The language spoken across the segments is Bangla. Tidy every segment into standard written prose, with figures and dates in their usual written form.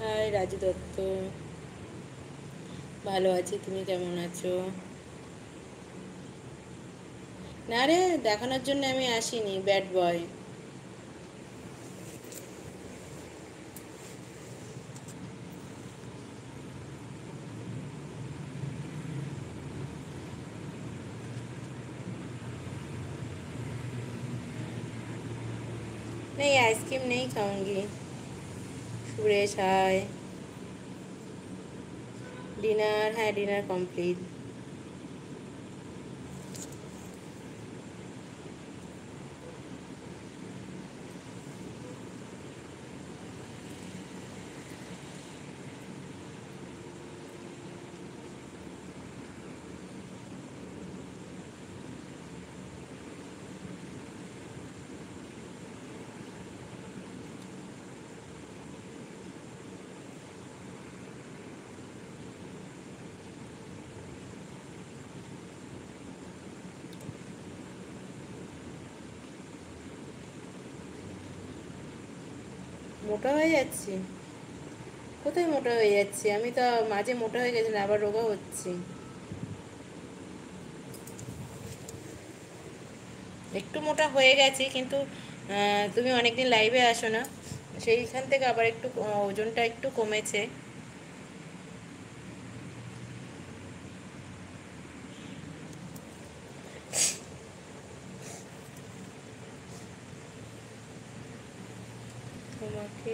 হাই রাজু দত্ত, ভালো আছি। তুমি কেমন আছো? না রে, দেখানোর জন্য আমি আসিনি, ব্যাড বয়। नहीं, आइसक्रीम नहीं खाऊंगी। सुरेश हाय। डिनर है, डिनर कंप्लीट। মোটা হয়ে যাচ্ছি? কোথায় মোটা হয়ে যাচ্ছি? আমি তো মাঝে মোটা হয়ে গেছি, আবার রোগা হচ্ছি। একটু মোটা হয়ে গেছি, কিন্তু তুমি অনেকদিন লাইভে আসো না, সেইখান থেকে আবার একটু ওজনটা একটু কমেছে। তোমাকে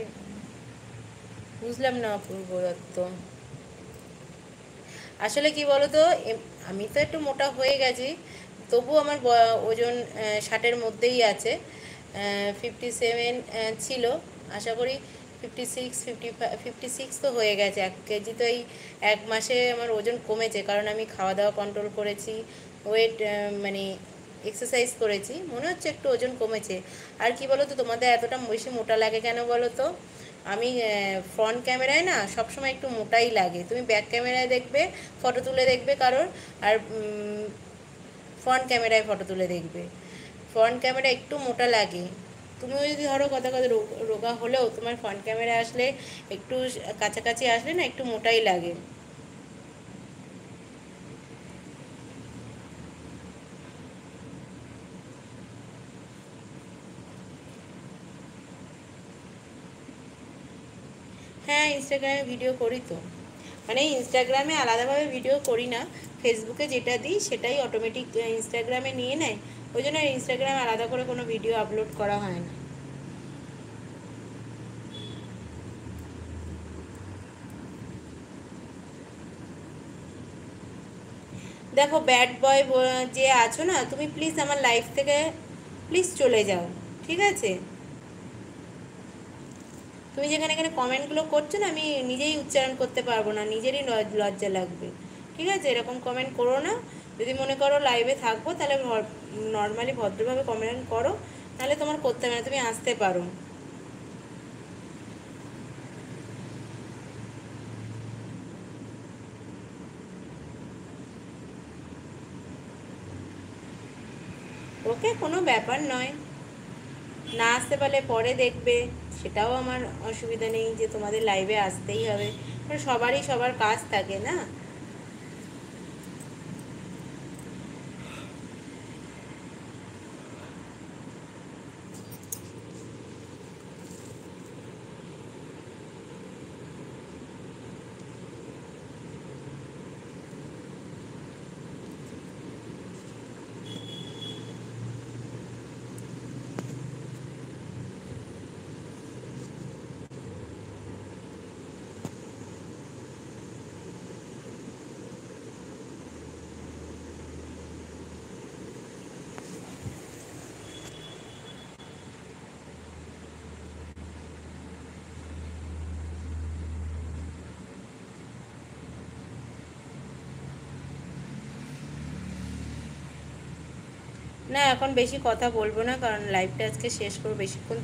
বুঝলাম না অপূর্ব দত্ত। আসলে কি বলো তো, আমি তো একটু মোটা হয়ে গেছি, তবু আমার ওজন 60-এর মধ্যেই আছে। 57 ছিল, আশা করি 56, 56 তো হয়ে গেছে। 1 কেজি তো এই 1 মাসে আমার ওজন কমেছে, কারণ আমি খাওয়া দাওয়া কন্ট্রোল করেছি, ওয়েট মানে এক্সারসাইজ করেছি, মনে হচ্ছে একটু ওজন কমেছে। আর কি বলো তো, তোমাদের এতটা বেশি মোটা লাগে কেন বলো তো? আমি ফ্রন্ট ক্যামেরায় না সবসময় একটু মোটাই লাগে, তুমি ব্যাক ক্যামেরায় দেখবে, ফটো তুলে দেখবে কারোর, আর ফ্রন্ট ক্যামেরায় ফটো তুলে দেখবে, ফ্রন্ট ক্যামেরা একটু মোটা লাগে। তুমিও যদি ধরো কথা কথা রোগা হলেও তোমার ফ্রন্ট ক্যামেরা আসলে একটু কাছাকাছি আসলে না একটু মোটাই লাগে। হ্যাঁ, ইনস্টাগ্রামে ভিডিও করি তো। মানে ইনস্টাগ্রামে আলাদাভাবে ভিডিও করি না, ফেসবুকে যেটা দিই সেটাই অটোমেটিক ইনস্টাগ্রামে নিয়ে নেয়। ওই জন্য ইনস্টাগ্রামে আলাদা করে কোনো ভিডিও আপলোড করা হয় না। দেখো, ব্যাড বয় যে আছো না, তুমি প্লিজ আমার লাইফ থেকে প্লিজ চলে যাও, ঠিক আছে? তুমি যেখানে এখানে কমেন্টগুলো করছো না, আমি নিজেই উচ্চারণ করতে পারবো না, নিজেরই লজ্জা লাগবে। ঠিক আছে, এরকম কমেন্ট করো না। যদি মনে করো লাইভে থাকবো, তাহলে নর্মালি ভদ্রভাবে কমেন্ট করো, নাহলে তোমার করতে হবে না, তুমি আসতে পারো। ওকে, কোনো ব্যাপার নয়। না আসতে পারলে পরে দেখবে, সেটাও আমার অসুবিধা নেই যে তোমাদের লাইভে আসতেই হবে, কারণ সবারই সবার কাজ থাকে না। না, এখন বেশি কথা বলবো না, কারণ লাইভটা আজকে শেষ করবো, বেশিক্ষণ